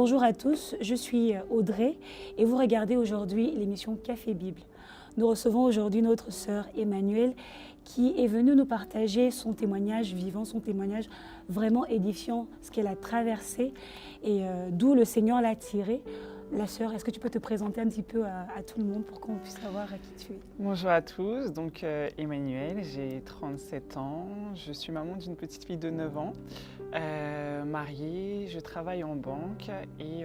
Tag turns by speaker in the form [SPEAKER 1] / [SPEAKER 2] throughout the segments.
[SPEAKER 1] Bonjour à tous, je suis Audrey et vous regardez aujourd'hui l'émission Café Bible. Nous recevons aujourd'hui notre sœur Emmanuelle qui est venue nous partager son témoignage vivant, son témoignage vraiment édifiant, ce qu'elle a traversé et d'où le Seigneur l'a tirée. La sœur, est-ce que tu peux te présenter un petit peu à tout le monde pour qu'on puisse savoir qui tu es?
[SPEAKER 2] Bonjour à tous, donc Emmanuelle, j'ai 37 ans, je suis maman d'une petite fille de 9 ans, mariée, je travaille en banque et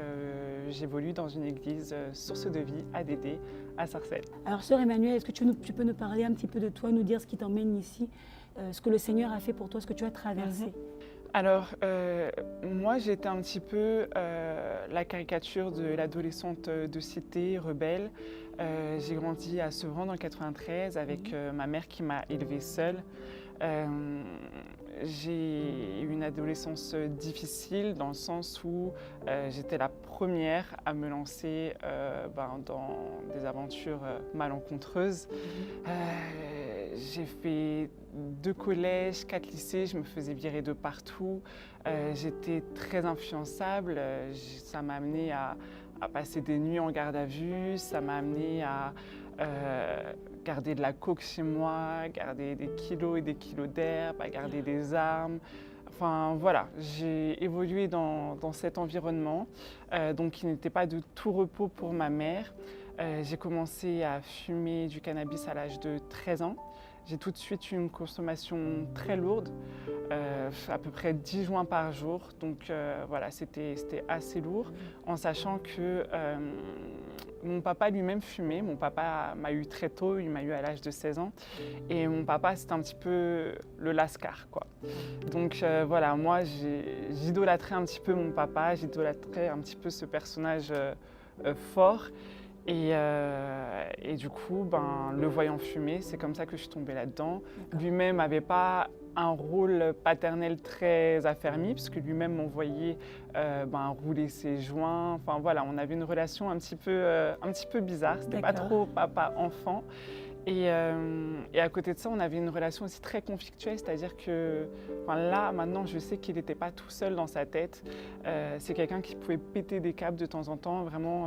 [SPEAKER 2] j'évolue dans une église Source de Vie ADD à Sarcelles.
[SPEAKER 1] Alors sœur Emmanuelle, est-ce que tu peux nous parler un petit peu de toi, nous dire ce qui t'emmène ici, ce que le Seigneur a fait pour toi, ce que tu as traversé?
[SPEAKER 2] Alors, moi j'étais un petit peu la caricature de l'adolescente de cité, rebelle. J'ai grandi à Sevran dans le 93 avec ma mère qui m'a élevée seule. J'ai eu une adolescence difficile dans le sens où j'étais la première à me lancer dans des aventures malencontreuses. J'ai fait 2 collèges, 4 lycées, je me faisais virer de partout. J'étais très influençable, ça m'a amené à passer des nuits en garde à vue, ça m'a amené à garder de la coke chez moi, garder des kilos et des kilos d'herbe, à garder des armes. Enfin voilà, j'ai évolué dans cet environnement, donc qui n'était pas de tout repos pour ma mère. J'ai commencé à fumer du cannabis à l'âge de 13 ans. J'ai tout de suite eu une consommation très lourde, à peu près 10 joints par jour. Donc voilà, c'était assez lourd, en sachant que mon papa lui-même fumait. Mon papa m'a eu très tôt, il m'a eu à l'âge de 16 ans. Et mon papa, c'était un petit peu le lascar, quoi. Donc voilà, moi, j'idolâtrais un petit peu mon papa, j'idolâtrais un petit peu ce personnage fort. Et du coup, le voyant fumer, c'est comme ça que je suis tombée là-dedans. Lui-même n'avait pas un rôle paternel très affermi, puisque lui-même m'envoyait rouler ses joints. Enfin voilà, on avait une relation un petit peu bizarre. C'était pas trop papa-enfant. Et à côté de ça, on avait une relation aussi très conflictuelle, c'est-à-dire que là, maintenant, je sais qu'il n'était pas tout seul dans sa tête. C'est quelqu'un qui pouvait péter des câbles de temps en temps, vraiment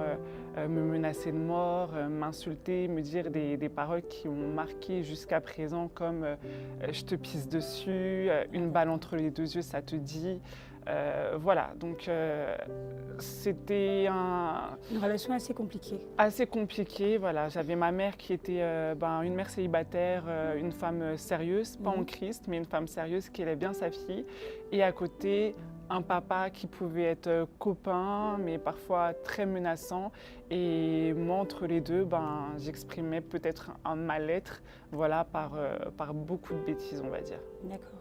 [SPEAKER 2] me menacer de mort, m'insulter, me dire des paroles qui m'ont marqué jusqu'à présent, comme je te pisse dessus, une balle entre les 2 yeux, ça te dit. Voilà, donc c'était
[SPEAKER 1] Une relation assez compliquée.
[SPEAKER 2] assez compliqué, voilà. J'avais ma mère qui était une mère célibataire, une femme sérieuse, pas en Christ, mais une femme sérieuse qui aimait bien sa fille. Et à côté, un papa qui pouvait être copain, mais parfois très menaçant. Et moi, entre les deux, j'exprimais peut-être un mal-être, voilà, par beaucoup de bêtises, on va dire.
[SPEAKER 1] D'accord.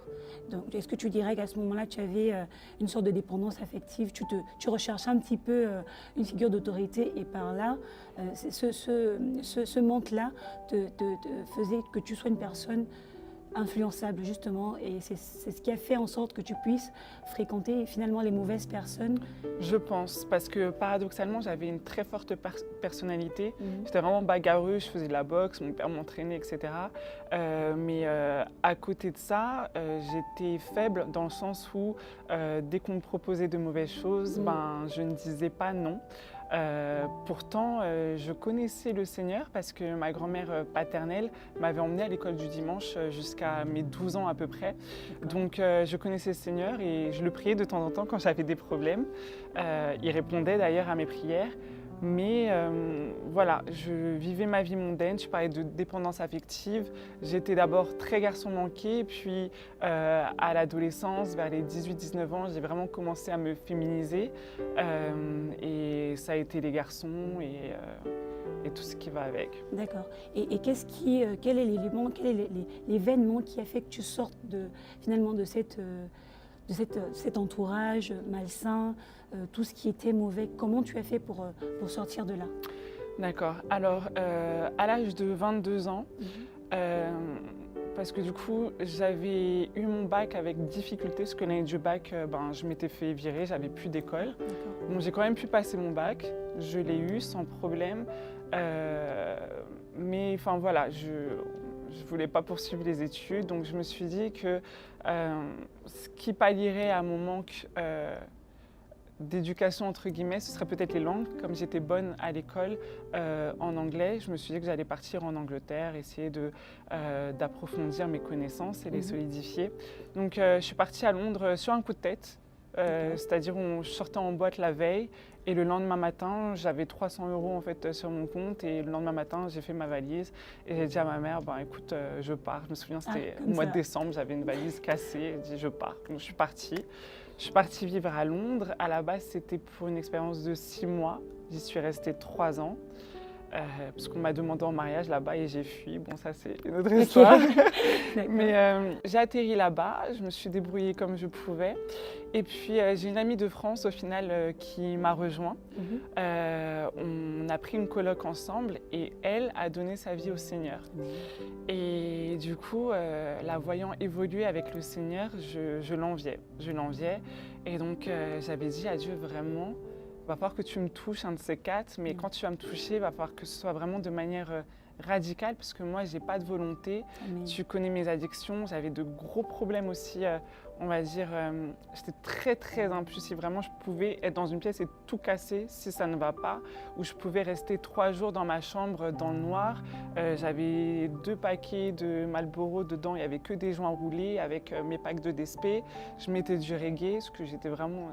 [SPEAKER 1] Donc, est-ce que tu dirais qu'à ce moment-là, tu avais une sorte de dépendance affective, tu recherchais un petit peu une figure d'autorité et par là, ce manque-là te faisait que tu sois une personne influençable justement et c'est ce qui a fait en sorte que tu puisses fréquenter finalement les mauvaises personnes?
[SPEAKER 2] Je pense, parce que paradoxalement, j'avais une très forte personnalité. J'étais vraiment bagarreuse, je faisais de la boxe, mon père m'entraînait, etc. Mais à côté de ça, j'étais faible dans le sens où dès qu'on me proposait de mauvaises choses, je ne disais pas non. Pourtant, je connaissais le Seigneur parce que ma grand-mère paternelle m'avait emmenée à l'école du dimanche jusqu'à mes 12 ans à peu près. Donc je connaissais le Seigneur et je le priais de temps en temps quand j'avais des problèmes. Il répondait d'ailleurs à mes prières. Mais voilà, je vivais ma vie mondaine, je parlais de dépendance affective. J'étais d'abord très garçon manqué, puis à l'adolescence, vers les 18-19 ans, j'ai vraiment commencé à me féminiser. Et ça a été les garçons et tout ce qui va avec.
[SPEAKER 1] D'accord. Et quel est l'élément, quel est l'événement qui a fait que tu sortes finalement de cet entourage malsain, tout ce qui était mauvais? Comment tu as fait pour sortir de là?
[SPEAKER 2] D'accord. Alors, à l'âge de 22 ans, parce que du coup, j'avais eu mon bac avec difficulté, parce que l'année du bac, je m'étais fait virer, j'avais plus d'école. Donc j'ai quand même pu passer mon bac, je l'ai eu sans problème. Mais enfin voilà, je ne voulais pas poursuivre les études, donc je me suis dit que ce qui pallierait à mon manque d'éducation entre guillemets, ce serait peut-être les langues. Comme j'étais bonne à l'école en anglais, je me suis dit que j'allais partir en Angleterre, essayer d'approfondir mes connaissances et les solidifier. Donc je suis partie à Londres sur un coup de tête, c'est-à-dire je sortais en boîte la veille et le lendemain matin, j'avais 300 € en fait sur mon compte et le lendemain matin, j'ai fait ma valise et j'ai dit à ma mère, écoute, je pars. Je me souviens, c'était au mois de décembre, j'avais une valise cassée, j'ai dit je pars. Donc je suis partie. Je suis partie vivre à Londres. À la base, c'était pour une expérience de 6 mois. J'y suis restée 3 ans. Parce qu'on m'a demandé en mariage là-bas et j'ai fui. Bon, ça, c'est une autre histoire. Mais j'ai atterri là-bas. Je me suis débrouillée comme je pouvais. Et puis, j'ai une amie de France, au final, qui m'a rejoint. On a pris une coloc ensemble et elle a donné sa vie au Seigneur. Et du coup, la voyant évoluer avec le Seigneur, je l'enviais. Je l'enviais. Et donc, j'avais dit à Dieu, vraiment, il va falloir que tu me touches, un de ces 4, mais quand tu vas me toucher, il va falloir que ce soit vraiment de manière radicale, parce que moi, je n'ai pas de volonté. Tu connais mes addictions, j'avais de gros problèmes aussi, on va dire, j'étais très, très impulsive. Vraiment, je pouvais être dans une pièce et tout casser si ça ne va pas, ou je pouvais rester 3 jours dans ma chambre dans le noir. J'avais 2 paquets de Marlboro dedans, il n'y avait que des joints roulés avec mes packs de DSP. Je mettais du reggae, parce que j'étais vraiment...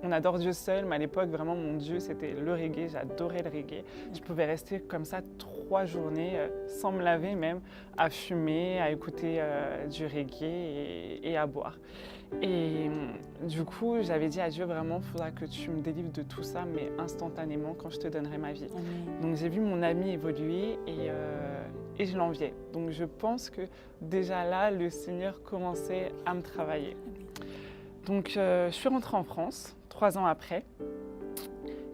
[SPEAKER 2] On adore Dieu seul, mais à l'époque, vraiment, mon Dieu, c'était le reggae. J'adorais le reggae. Je pouvais rester comme ça 3 journées, sans me laver même, à fumer, à écouter du reggae et à boire. Et du coup, j'avais dit à Dieu, vraiment, il faudra que tu me délivres de tout ça, mais instantanément, quand je te donnerai ma vie. Donc, j'ai vu mon ami évoluer et je l'enviais. Donc, je pense que déjà là, le Seigneur commençait à me travailler. Donc, je suis rentrée en France 3 ans après.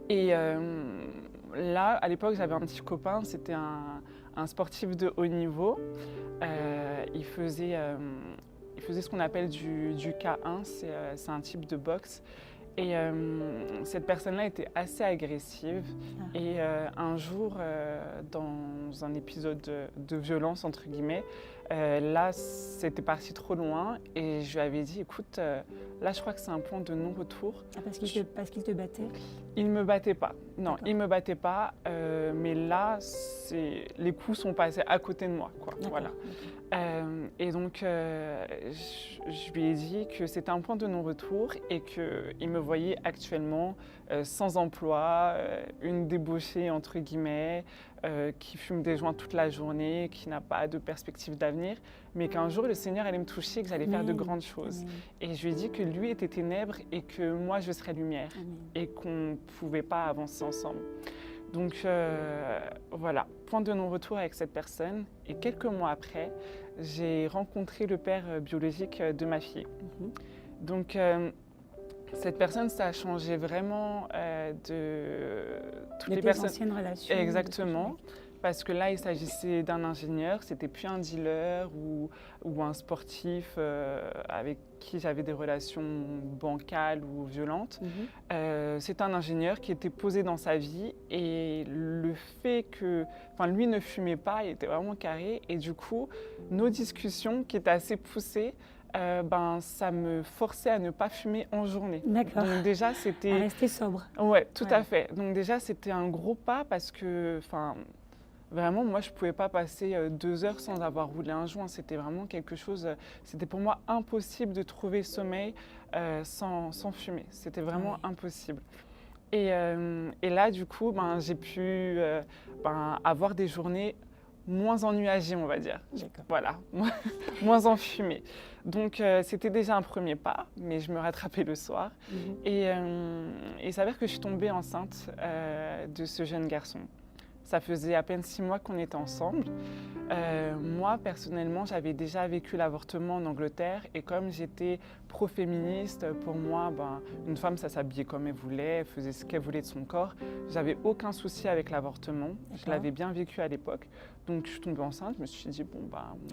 [SPEAKER 2] Et là, à l'époque, j'avais un petit copain, c'était un sportif de haut niveau. Il faisait ce qu'on appelle du K1, c'est un type de boxe. Et cette personne-là était assez agressive. Et un jour, dans un épisode de violence, entre guillemets, là, c'était parti trop loin. Et je lui avais dit, écoute, là, je crois que c'est un point de non-retour.
[SPEAKER 1] Parce qu'il te battait?
[SPEAKER 2] Il ne me battait pas. Non, il ne me battait pas. Mais là, les coups sont passés à côté de moi, quoi. Voilà. Et donc, je lui ai dit que c'était un point de non-retour et qu'il me voyait actuellement sans emploi, une débauchée entre guillemets, qui fume des joints toute la journée, qui n'a pas de perspective d'avenir, mais qu'un jour le Seigneur allait me toucher, que j'allais faire de grandes choses. Et je lui ai dit que lui était ténèbres et que moi je serais lumière et qu'on ne pouvait pas avancer ensemble. Donc voilà, point de non-retour avec cette personne. Et quelques mois après, j'ai rencontré le père biologique de ma fille. Donc cette personne, ça a changé vraiment de toutes les personnes.
[SPEAKER 1] Anciennes relations.
[SPEAKER 2] Exactement. Parce que là, il s'agissait d'un ingénieur, c'était plus un dealer ou un sportif avec qui j'avais des relations bancales ou violentes. C'est un ingénieur qui était posé dans sa vie et le fait que, lui ne fumait pas, il était vraiment carré et du coup, nos discussions qui étaient assez poussées, ça me forçait à ne pas fumer en journée.
[SPEAKER 1] D'accord.
[SPEAKER 2] Donc déjà, c'était...
[SPEAKER 1] À rester sobre.
[SPEAKER 2] Ouais, tout à fait. Donc déjà, c'était un gros pas parce que, vraiment, moi, je ne pouvais pas passer 2 heures sans avoir roulé un joint. C'était vraiment quelque chose... C'était pour moi impossible de trouver sommeil sans fumer. C'était vraiment impossible. Et là, du coup, j'ai pu avoir des journées moins ennuagées, on va dire. Voilà, moins enfumées. Donc, c'était déjà un premier pas, mais je me rattrapais le soir. Et il s'avère que je suis tombée enceinte de ce jeune garçon. Ça faisait à peine 6 mois qu'on était ensemble. Moi, personnellement, j'avais déjà vécu l'avortement en Angleterre et comme j'étais pro-féministe, pour moi, une femme, ça s'habillait comme elle voulait, elle faisait ce qu'elle voulait de son corps. J'avais aucun souci avec l'avortement. Je l'avais bien vécu à l'époque. Donc, je suis tombée enceinte, je me suis dit,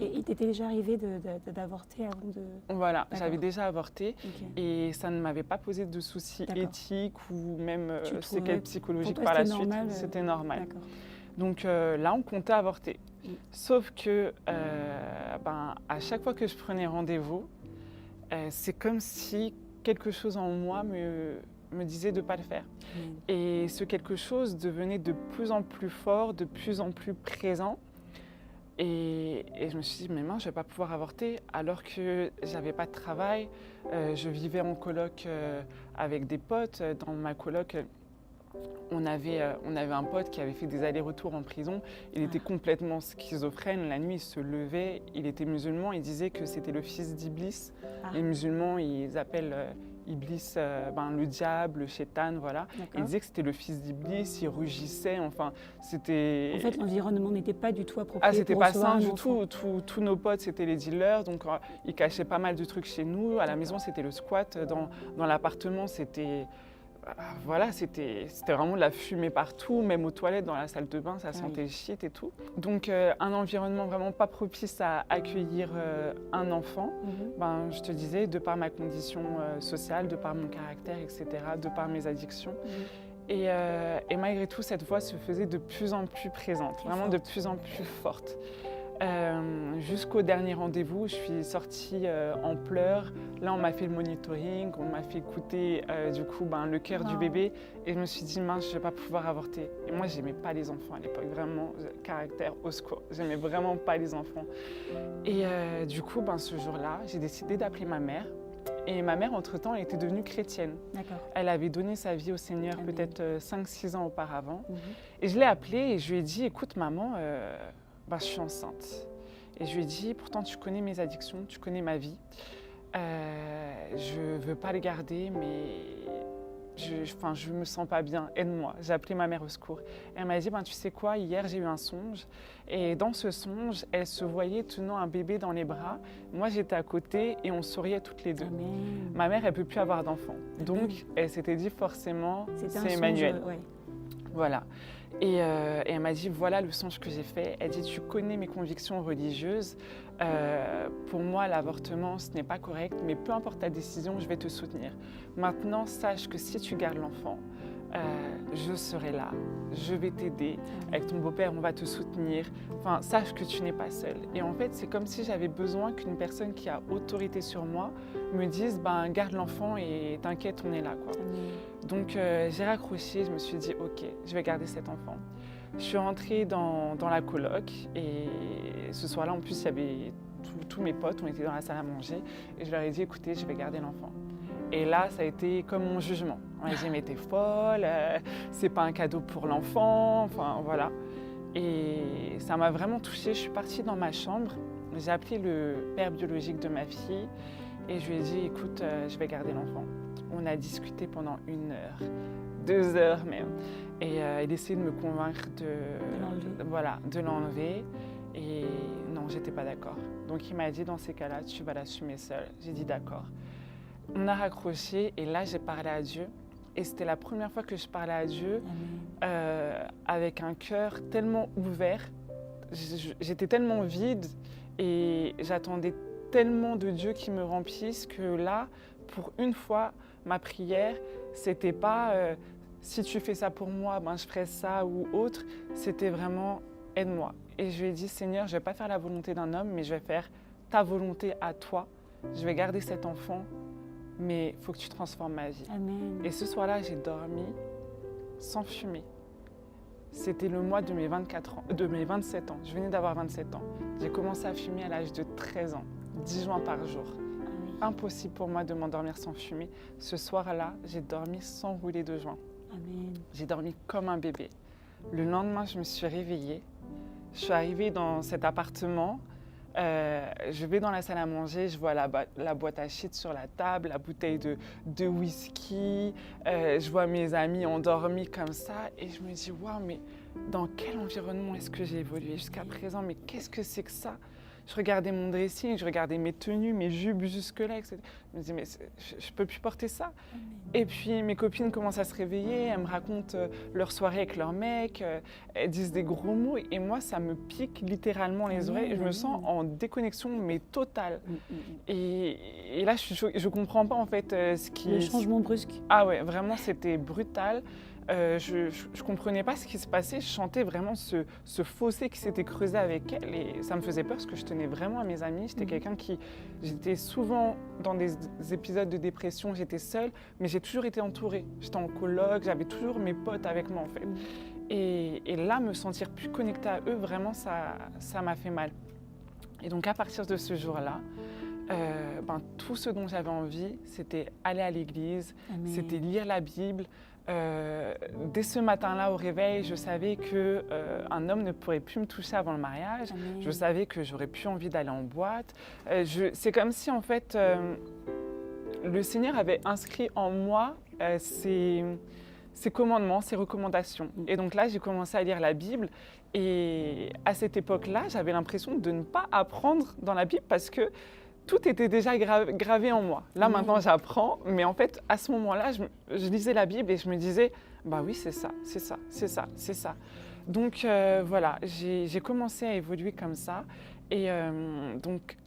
[SPEAKER 2] Et
[SPEAKER 1] il t'était déjà arrivé d'avorter avant de...
[SPEAKER 2] Voilà, j'avais déjà avorté et ça ne m'avait pas posé de soucis éthiques ou même séquelles psychologiques par la suite. C'était normal. Donc là, on comptait avorter. Sauf que à chaque fois que je prenais rendez-vous, c'est comme si quelque chose en moi me disait de ne pas le faire. Et ce quelque chose devenait de plus en plus fort, de plus en plus présent. Et je me suis dit, mais mince, je ne vais pas pouvoir avorter alors que je n'avais pas de travail. Je vivais en coloc avec des potes. Dans ma coloc, on avait un pote qui avait fait des allers-retours en prison. Il était complètement schizophrène. La nuit, il se levait. Il était musulman. Il disait que c'était le fils d'Iblis. Les musulmans, ils appellent Iblis le diable, le shaitan, voilà. Il disait que c'était le fils d'Iblis. Il rugissait. Enfin, c'était...
[SPEAKER 1] En fait, l'environnement n'était pas du tout approprié.
[SPEAKER 2] Ah, c'était
[SPEAKER 1] pour
[SPEAKER 2] pas
[SPEAKER 1] recevoir
[SPEAKER 2] sain
[SPEAKER 1] un
[SPEAKER 2] du
[SPEAKER 1] enfant.
[SPEAKER 2] tout. Tous nos potes, c'était les dealers. Donc, ils cachaient pas mal de trucs chez nous. À la maison, c'était le squat. Dans l'appartement, c'était... Voilà, c'était vraiment de la fumée partout, même aux toilettes, dans la salle de bain, ça sentait le shit et tout. Donc un environnement vraiment pas propice à accueillir un enfant. Je te disais, de par ma condition sociale, de par mon caractère, etc., de par mes addictions. Et malgré tout, cette voix se faisait de plus en plus présente, vraiment de plus en plus forte. Jusqu'au dernier rendez-vous, je suis sortie en pleurs. Là, on m'a fait le monitoring, on m'a fait écouter le cœur du bébé. Et je me suis dit, mince, je ne vais pas pouvoir avorter. Et moi, je n'aimais pas les enfants à l'époque, vraiment, caractère au secours. Je n'aimais vraiment pas les enfants. Et ce jour-là, j'ai décidé d'appeler ma mère. Et ma mère, entre-temps, elle était devenue chrétienne. Elle avait donné sa vie au Seigneur peut-être 5-6 ans auparavant. Et je l'ai appelée et je lui ai dit, écoute maman, je suis enceinte. Et je lui ai dit, pourtant tu connais mes addictions, tu connais ma vie. Je ne veux pas les garder, mais je me sens pas bien, aide-moi. J'ai appelé ma mère au secours. Et elle m'a dit, tu sais quoi, hier j'ai eu un songe. Et dans ce songe, elle se voyait tenant un bébé dans les bras. Moi j'étais à côté et on souriait toutes les deux.
[SPEAKER 1] Amen.
[SPEAKER 2] Ma mère, elle ne peut plus avoir d'enfant. Donc elle s'était dit forcément, c'est Emmanuel. Voilà. Et elle m'a dit, voilà le songe que j'ai fait. Elle dit, tu connais mes convictions religieuses. Pour moi, l'avortement, ce n'est pas correct, mais peu importe ta décision, je vais te soutenir. Maintenant, sache que si tu gardes l'enfant, je serai là, je vais t'aider. Avec ton beau-père, on va te soutenir. Enfin, sache que tu n'es pas seule. Et en fait, c'est comme si j'avais besoin qu'une personne qui a autorité sur moi me dise, garde l'enfant et t'inquiète, on est là, quoi. Donc, j'ai raccroché, je me suis dit, ok, je vais garder cet enfant. Je suis rentrée dans la coloc et ce soir-là, en plus, il y avait tous mes potes, on était dans la salle à manger et je leur ai dit, écoutez, je vais garder l'enfant. Et là, ça a été comme mon jugement. On m'a dit, mais t'es folle, c'est pas un cadeau pour l'enfant, enfin voilà. Et ça m'a vraiment touchée. Je suis partie dans ma chambre, j'ai appelé le père biologique de ma fille et je lui ai dit, écoute, je vais garder l'enfant. On a discuté pendant 1 heure, 2 heures même. Et il essayait de me convaincre de l'enlever. Et non, j'étais pas d'accord. Donc il m'a dit, dans ces cas-là, tu vas l'assumer seule. J'ai dit d'accord. On a raccroché et là, j'ai parlé à Dieu. Et c'était la première fois que je parlais à Dieu avec un cœur tellement ouvert. J'étais tellement vide et j'attendais tellement de Dieu qui me remplisse que là, pour une fois, ma prière, c'était pas si tu fais ça pour moi, je ferai ça ou autre. C'était vraiment aide-moi. Et je lui ai dit, Seigneur, je ne vais pas faire la volonté d'un homme, mais je vais faire ta volonté à toi. Je vais garder cet enfant, mais il faut que tu transformes ma vie.
[SPEAKER 1] Amen.
[SPEAKER 2] Et ce soir-là, j'ai dormi sans fumer. C'était le mois de mes 27 ans. Je venais d'avoir 27 ans. J'ai commencé à fumer à l'âge de 13 ans, 10 joints par jour. Impossible pour moi de m'endormir sans fumer. Ce soir-là, j'ai dormi sans rouler de joint.
[SPEAKER 1] Amen.
[SPEAKER 2] J'ai dormi comme un bébé. Le lendemain, je me suis réveillée. Je suis arrivée dans cet appartement. Je vais dans la salle à manger, je vois la boîte à shit sur la table, la bouteille de whisky. Je vois mes amis endormis comme ça. Et je me dis, waouh, mais dans quel environnement est-ce que j'ai évolué jusqu'à présent? Mais qu'est-ce que c'est que ça? Je regardais mon dressing, je regardais mes tenues, mes jupes jusque-là, etc. Je me disais, mais je ne peux plus porter ça. Et puis mes copines commencent à se réveiller, elles me racontent leur soirée avec leur mec, elles disent des gros mots. Et moi, ça me pique littéralement les oreilles. Je me sens en déconnexion, mais totale. Et là, je ne comprends pas en fait ce qui...
[SPEAKER 1] Le changement brusque.
[SPEAKER 2] Ah ouais, vraiment, c'était brutal. Je ne comprenais pas ce qui se passait. Je sentais vraiment ce fossé qui s'était creusé avec elle. Et ça me faisait peur parce que je tenais vraiment à mes amis. J'étais quelqu'un qui... J'étais souvent dans des épisodes de dépression. J'étais seule, mais j'ai toujours été entourée. J'étais en coloc, j'avais toujours mes potes avec moi en fait. Et là, me sentir plus connectée à eux, vraiment, ça m'a fait mal. Et donc à partir de ce jour-là, tout ce dont j'avais envie, c'était aller à l'église, c'était lire la Bible. Dès ce matin-là, au réveil, je savais qu'un homme ne pourrait plus me toucher avant le mariage.
[SPEAKER 1] Amen.
[SPEAKER 2] Je savais que j'aurais plus envie d'aller en boîte. C'est comme si, en fait, le Seigneur avait inscrit en moi ses commandements, ses recommandations. Et donc là, j'ai commencé à lire la Bible. Et à cette époque-là, j'avais l'impression de ne pas apprendre dans la Bible parce que tout était déjà gravé en moi. Là, maintenant, j'apprends. Mais en fait, à ce moment-là, je lisais la Bible et je me disais, bah oui, c'est ça, c'est ça, c'est ça, c'est ça. Donc voilà, j'ai commencé à évoluer comme ça. Et donc,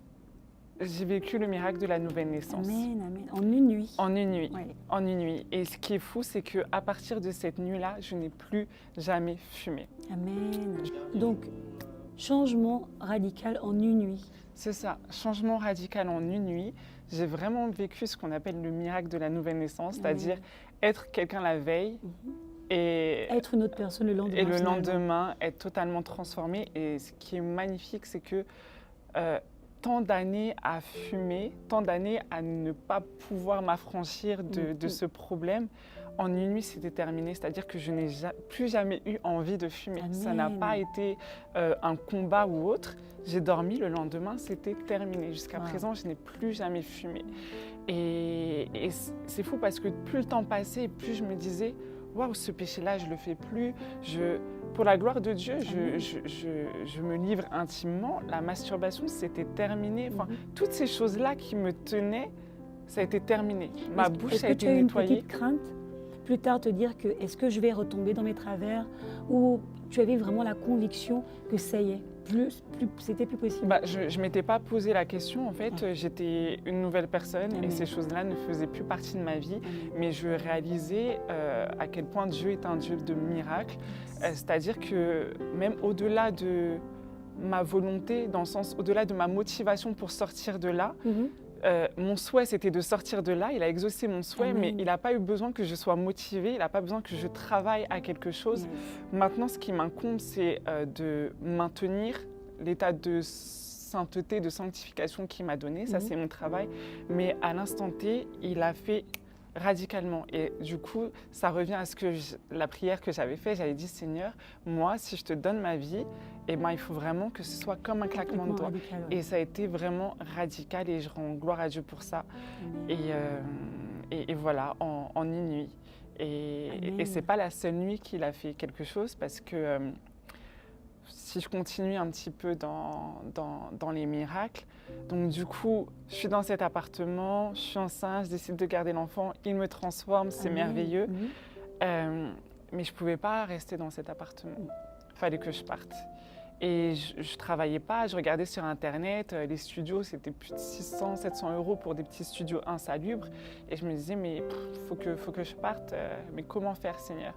[SPEAKER 2] j'ai vécu le miracle de la nouvelle naissance.
[SPEAKER 1] Amen, amen. En une nuit.
[SPEAKER 2] En une nuit.
[SPEAKER 1] Ouais.
[SPEAKER 2] En une nuit. Et ce qui est fou, c'est qu'à partir de cette nuit-là, je n'ai plus jamais fumé.
[SPEAKER 1] Amen. Donc, changement radical en une nuit.
[SPEAKER 2] C'est ça, changement radical en une nuit. J'ai vraiment vécu ce qu'on appelle le miracle de la nouvelle naissance, c'est-à-dire être quelqu'un la veille et
[SPEAKER 1] être une autre personne le lendemain.
[SPEAKER 2] Et le lendemain, être totalement transformé. Et ce qui est magnifique, c'est que tant d'années à fumer, tant d'années à ne pas pouvoir m'affranchir de ce problème, en une nuit, c'était terminé. C'est-à-dire que je n'ai plus jamais eu envie de fumer.
[SPEAKER 1] Amen.
[SPEAKER 2] Ça n'a pas été un combat ou autre. J'ai dormi, le lendemain, c'était terminé. Jusqu'à présent, je n'ai plus jamais fumé. Et c'est fou parce que plus le temps passait, plus je me disais, waouh, ce péché-là, je ne le fais plus. Pour la gloire de Dieu, je me livre intimement. La masturbation, c'était terminé. Enfin, toutes ces choses-là qui me tenaient, ça a été terminé. Ma bouche a été nettoyée.
[SPEAKER 1] Est-ce que tu as eu une petite crainte plus tard te dire que est-ce que je vais retomber dans mes travers, ou tu avais vraiment la conviction que ça y est, c'était plus possible?
[SPEAKER 2] Je ne m'étais pas posé la question en fait, j'étais une nouvelle personne et ces choses-là ne faisaient plus partie de ma vie, mais je réalisais à quel point Dieu est un Dieu de miracles, c'est-à-dire que même au-delà de ma volonté, dans le sens au-delà de ma motivation pour sortir de là, mon souhait, c'était de sortir de là. Il a exaucé mon souhait, mais il n'a pas eu besoin que je sois motivée. Il n'a pas besoin que je travaille à quelque chose. Maintenant, ce qui m'incombe, c'est de maintenir l'état de sainteté, de sanctification qu'il m'a donné. Ça, c'est mon travail. Mais à l'instant T, il a fait radicalement. Et du coup, ça revient à la prière que j'avais faite. J'avais dit, Seigneur, moi, si je te donne ma vie, il faut vraiment que ce soit comme un claquement de doigts. Et ça a été vraiment radical et je rends gloire à Dieu pour ça. Et voilà, en une nuit. Et ce n'est pas la seule nuit qu'il a fait quelque chose parce que si je continue un petit peu dans les miracles, donc du coup, je suis dans cet appartement, je suis enceinte, je décide de garder l'enfant, il me transforme, c'est merveilleux. Mais je ne pouvais pas rester dans cet appartement. Il fallait que je parte. Et je ne travaillais pas, je regardais sur Internet, les studios, c'était plus de 600, 700 € pour des petits studios insalubres. Et je me disais, mais il faut que je parte, mais comment faire, Seigneur?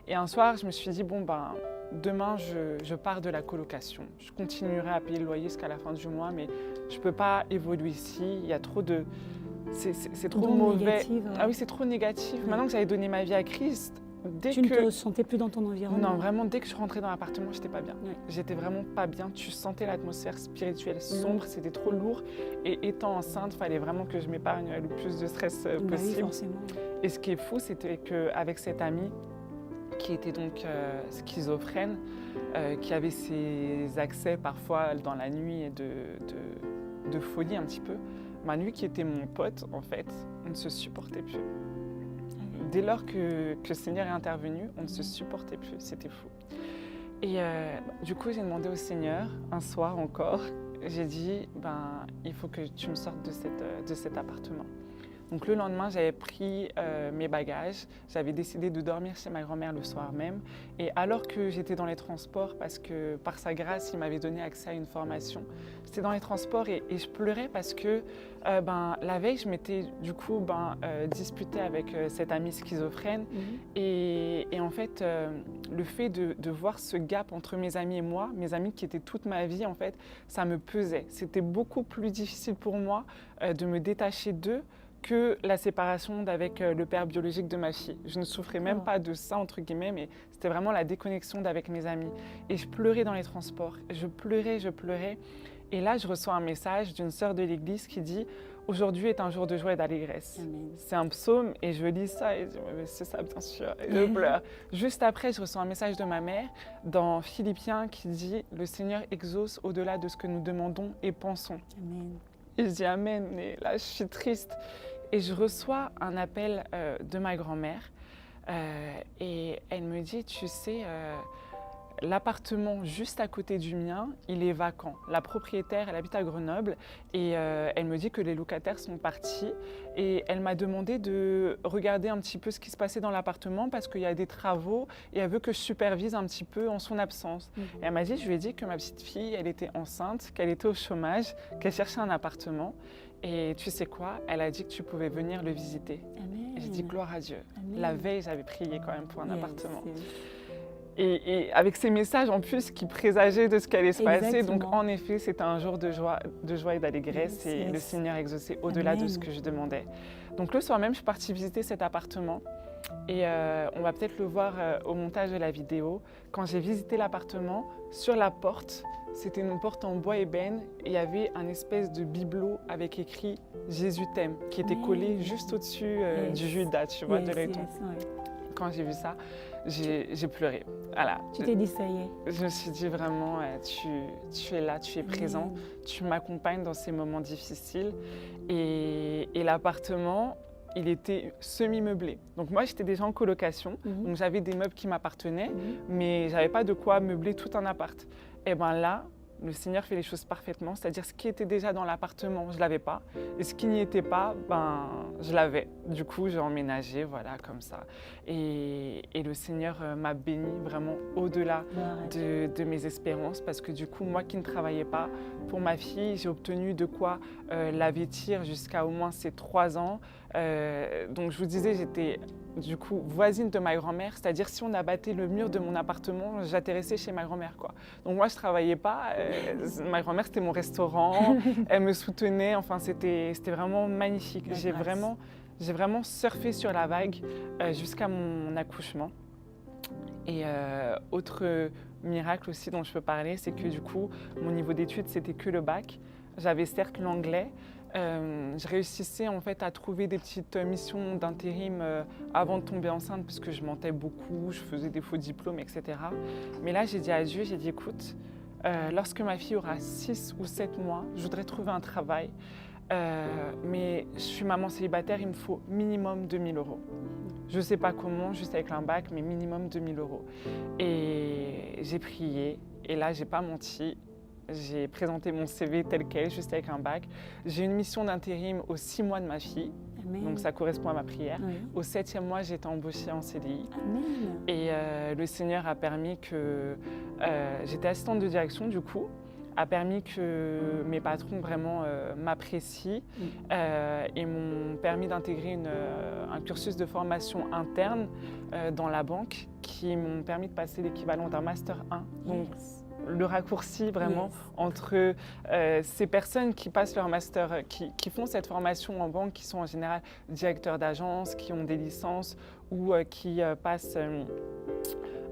[SPEAKER 2] Et un soir, je me suis dit, demain, je pars de la colocation. Je continuerai à payer le loyer jusqu'à la fin du mois, mais je ne peux pas évoluer ici. Il y a trop de... C'est trop mauvais.
[SPEAKER 1] Négative,
[SPEAKER 2] Ah oui, c'est trop négatif. Maintenant que j'avais donné ma vie à Christ,
[SPEAKER 1] tu ne te sentais plus dans ton environnement?
[SPEAKER 2] Non, vraiment, dès que je rentrais dans l'appartement, je n'étais pas bien. J'étais vraiment pas bien. Tu sentais l'atmosphère spirituelle sombre, c'était trop lourd. Et étant enceinte, il fallait vraiment que je m'épargne le plus de stress possible.
[SPEAKER 1] Oui, forcément.
[SPEAKER 2] Et ce qui est fou, c'était qu'avec cette amie, qui était donc schizophrène, qui avait ses accès parfois dans la nuit de folie un petit peu, Manu, qui était mon pote, en fait, on ne se supportait plus. Dès lors que le Seigneur est intervenu, on ne se supportait plus, c'était fou. Et du coup, j'ai demandé au Seigneur, un soir encore, j'ai dit, il faut que tu me sortes de cet appartement. Donc le lendemain, j'avais pris mes bagages, j'avais décidé de dormir chez ma grand-mère le soir même. Et alors que j'étais dans les transports, parce que par sa grâce, il m'avait donné accès à une formation, j'étais dans les transports et je pleurais parce que la veille, je m'étais du coup disputée avec cette amie schizophrène. Et en fait, le fait de voir ce gap entre mes amis et moi, mes amis qui étaient toute ma vie, en fait, ça me pesait. C'était beaucoup plus difficile pour moi de me détacher d'eux que la séparation d'avec le père biologique de ma fille. Je ne souffrais même pas de ça, entre guillemets, mais c'était vraiment la déconnexion d'avec mes amis. Et je pleurais dans les transports. Je pleurais. Et là, je reçois un message d'une sœur de l'église qui dit « Aujourd'hui est un jour de joie et d'allégresse ». C'est un psaume et je lis ça et je dis « C'est ça, bien sûr ». Et je pleure. Juste après, je reçois un message de ma mère dans Philippiens qui dit « Le Seigneur exauce au-delà de ce que nous demandons et pensons ». Et je dis Amen, mais là je suis triste. Et je reçois un appel de ma grand-mère et elle me dit, tu sais, l'appartement juste à côté du mien, il est vacant. La propriétaire, elle habite à Grenoble et elle me dit que les locataires sont partis. Et elle m'a demandé de regarder un petit peu ce qui se passait dans l'appartement parce qu'il y a des travaux et elle veut que je supervise un petit peu en son absence. Et elle m'a dit, je lui ai dit que ma petite fille, elle était enceinte, qu'elle était au chômage, qu'elle cherchait un appartement. Et tu sais quoi? Elle a dit que tu pouvais venir le visiter.
[SPEAKER 1] Amen.
[SPEAKER 2] Et j'ai dit gloire à Dieu.
[SPEAKER 1] Amen.
[SPEAKER 2] La veille, j'avais prié quand même pour un appartement. Et avec ces messages en plus qui présageaient de ce qui allait se passer. Donc en effet, c'était un jour de joie et d'allégresse et le Seigneur exauçait au-delà de ce que je demandais. Donc le soir même, je suis partie visiter cet appartement et on va peut-être le voir au montage de la vidéo. Quand j'ai visité l'appartement, sur la porte, c'était une porte en bois ébène et il y avait un espèce de bibelot avec écrit « Jésus t'aime » qui était collé juste au-dessus du Judas, tu vois, de l'œil. Quand j'ai vu ça, j'ai pleuré. Voilà.
[SPEAKER 1] Tu t'es dit ça y est.
[SPEAKER 2] Je me suis dit vraiment, tu es là, tu es présent, tu m'accompagnes dans ces moments difficiles. Et l'appartement, il était semi-meublé. Donc moi, j'étais déjà en colocation, donc j'avais des meubles qui m'appartenaient, mais j'avais pas de quoi meubler tout un appart. Et bien là, le Seigneur fait les choses parfaitement, c'est-à-dire ce qui était déjà dans l'appartement, je ne l'avais pas, et ce qui n'y était pas, je l'avais. Du coup, j'ai emménagé, voilà, comme ça. Et le Seigneur m'a béni vraiment au-delà de mes espérances, parce que du coup, moi qui ne travaillais pas, pour ma fille, j'ai obtenu de quoi la vêtir jusqu'à au moins ses 3 ans. Donc je vous disais, j'étais du coup voisine de ma grand-mère, c'est-à-dire si on abattait le mur de mon appartement, j'atterrissais chez ma grand-mère, quoi. Donc moi je travaillais pas, ma grand-mère c'était mon restaurant, elle me soutenait, enfin c'était vraiment magnifique. J'ai vraiment surfé sur la vague jusqu'à mon accouchement. Et autre miracle aussi dont je peux parler, c'est que du coup mon niveau d'études c'était que le bac. J'avais certes l'anglais. Je réussissais en fait à trouver des petites missions d'intérim avant de tomber enceinte parce que je mentais beaucoup, je faisais des faux diplômes, etc. Mais là, j'ai dit à Dieu, j'ai dit écoute, lorsque ma fille aura 6 ou 7 mois, je voudrais trouver un travail, mais je suis maman célibataire, il me faut minimum 2 000 €. Je ne sais pas comment, juste avec un bac, mais minimum 2 000 €. Et j'ai prié, et là, j'ai pas menti. J'ai présenté mon CV tel quel, juste avec un bac. J'ai une mission d'intérim aux 6 mois de ma fille, donc ça correspond à ma prière. Au 7e mois, j'ai été embauchée en CDI. Et le Seigneur a permis que... j'étais assistante de direction du coup, a permis que mes patrons vraiment m'apprécient et m'ont permis d'intégrer un cursus de formation interne dans la banque qui m'ont permis de passer l'équivalent d'un Master 1. Donc, le raccourci vraiment entre ces personnes qui passent leur master, qui font cette formation en banque, qui sont en général directeurs d'agence, qui ont des licences ou qui passent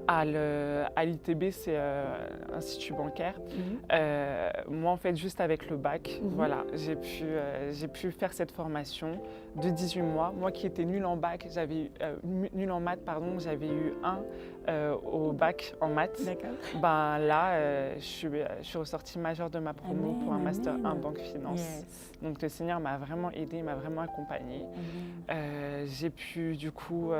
[SPEAKER 2] à l'ITB, c'est Institut bancaire. Moi, en fait, juste avec le bac, voilà, j'ai pu faire cette formation de 18 mois. Moi qui étais nulle en bac, nulle en maths, pardon, j'avais eu 1 au bac en maths. Là, je suis ressortie majeure de ma promo pour un Master 1 Banque Finance. Donc le Seigneur m'a vraiment aidée, m'a vraiment accompagnée. J'ai pu du coup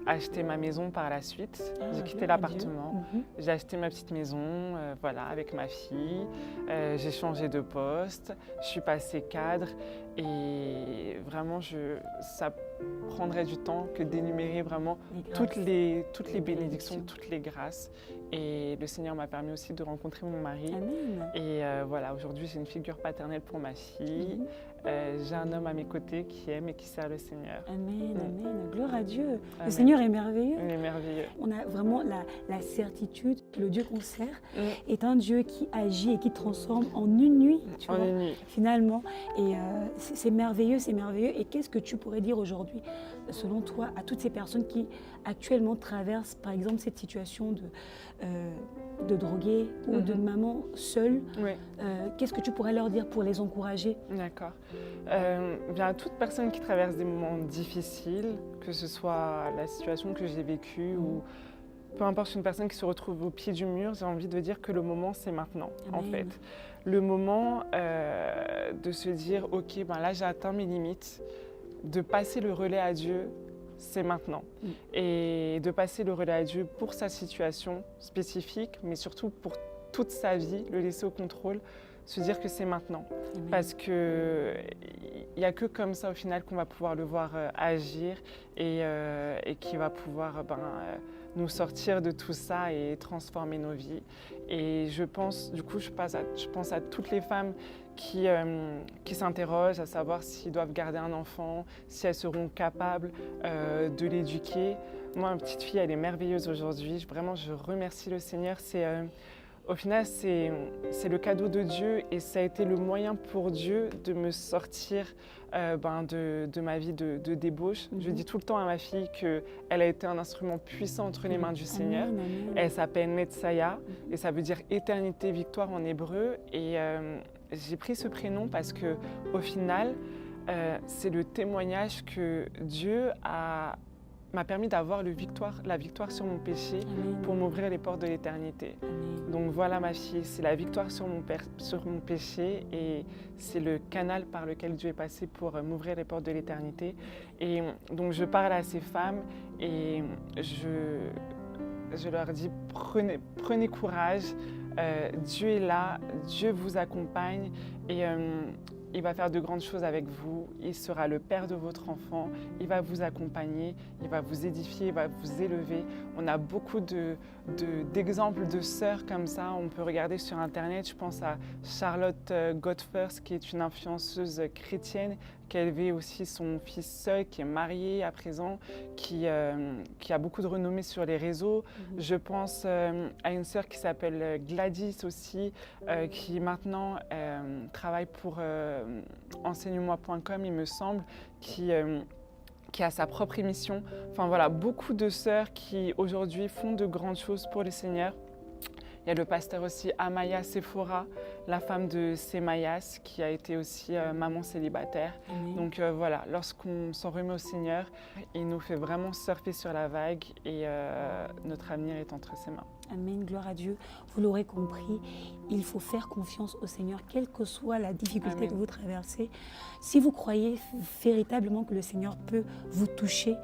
[SPEAKER 2] acheter ma maison par la suite. J'ai quitté quitté l'appartement. J'ai acheté ma petite maison, voilà, avec ma fille. J'ai changé de poste. Je suis passée cadre. Et vraiment, ça prendrait du temps que d'énumérer vraiment toutes les bénédictions, toutes les grâces. Et le Seigneur m'a permis aussi de rencontrer mon mari.
[SPEAKER 1] Amen.
[SPEAKER 2] Et voilà, aujourd'hui, j'ai une figure paternelle pour ma fille. J'ai un homme à mes côtés qui aime et qui sert le Seigneur.
[SPEAKER 1] Amen, amen. Gloire à Dieu.
[SPEAKER 2] Amen.
[SPEAKER 1] Le Seigneur est merveilleux.
[SPEAKER 2] Il est merveilleux.
[SPEAKER 1] On a vraiment la certitude que le Dieu qu'on sert est un Dieu qui agit et qui transforme en une nuit, tu vois,
[SPEAKER 2] une nuit.
[SPEAKER 1] finalement. Et c'est merveilleux, c'est merveilleux. Et qu'est-ce que tu pourrais dire aujourd'hui, selon toi, à toutes ces personnes qui actuellement traversent, par exemple, cette situation de droguée ou de maman seule?
[SPEAKER 2] Oui.
[SPEAKER 1] Qu'est-ce que tu pourrais leur dire pour les encourager?
[SPEAKER 2] D'accord. Bien, à toute personne qui traverse des moments difficiles, que ce soit la situation que j'ai vécue ou peu importe une personne qui se retrouve au pied du mur, j'ai envie de dire que le moment, c'est maintenant, en fait. Le moment de se dire, ok, ben là, j'ai atteint mes limites, de passer le relais à Dieu, c'est maintenant. Et de passer le relais à Dieu pour sa situation spécifique, mais surtout pour toute sa vie, le laisser au contrôle, se dire que c'est maintenant.
[SPEAKER 1] Amen.
[SPEAKER 2] Parce qu'il n'y a que comme ça, au final, qu'on va pouvoir le voir agir et qui va pouvoir nous sortir de tout ça et transformer nos vies. Et je pense, du coup, je pense à toutes les femmes qui s'interrogent à savoir s'ils doivent garder un enfant, si elles seront capables de l'éduquer. Moi, ma petite fille, elle est merveilleuse aujourd'hui. Vraiment, je remercie le Seigneur. Au final, c'est le cadeau de Dieu et ça a été le moyen pour Dieu de me sortir de ma vie de débauche. Je dis tout le temps à ma fille qu'elle a été un instrument puissant entre les mains du Seigneur.
[SPEAKER 1] Amen, amen.
[SPEAKER 2] Elle s'appelle Netzaya et ça veut dire éternité, victoire en hébreu. Et j'ai pris ce prénom parce qu'au final, c'est le témoignage que Dieu m'a permis d'avoir la victoire sur mon péché pour m'ouvrir les portes de l'éternité. Donc voilà ma fille, c'est la victoire sur mon péché et c'est le canal par lequel Dieu est passé pour m'ouvrir les portes de l'éternité. Et donc je parle à ces femmes et je leur dis prenez courage, Dieu est là, Dieu vous accompagne et il va faire de grandes choses avec vous, il sera le père de votre enfant, il va vous accompagner, il va vous édifier, il va vous élever. On a beaucoup d'exemples de sœurs comme ça, on peut regarder sur internet, je pense à Charlotte Godfirst qui est une influenceuse chrétienne qui a élevé aussi son fils seul, qui est marié à présent, qui a beaucoup de renommée sur les réseaux. Je pense à une sœur qui s'appelle Gladys aussi, qui maintenant travaille pour enseigne-moi.com, il me semble, qui a sa propre émission. Enfin voilà, beaucoup de sœurs qui aujourd'hui font de grandes choses pour le Seigneur. Il y a le pasteur aussi Amaya Sephora, la femme de Semayas, qui a été aussi maman célibataire. Donc voilà, lorsqu'on s'en remet au Seigneur, il nous fait vraiment surfer sur la vague et notre avenir est entre ses mains.
[SPEAKER 1] Amen, gloire à Dieu. Vous l'aurez compris, il faut faire confiance au Seigneur, quelle que soit la difficulté que vous traversez. Si vous croyez véritablement que le Seigneur peut vous toucher,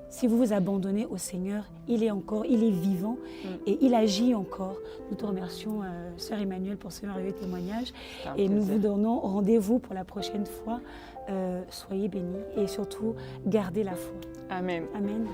[SPEAKER 1] si vous vous abandonnez au Seigneur, il est vivant et il agit encore. Nous te remercions, Sœur Emmanuelle, pour ce merveilleux témoignage. Et nous vous donnons rendez-vous pour la prochaine fois. Soyez bénis et surtout, gardez la foi.
[SPEAKER 2] Amen.
[SPEAKER 1] Amen.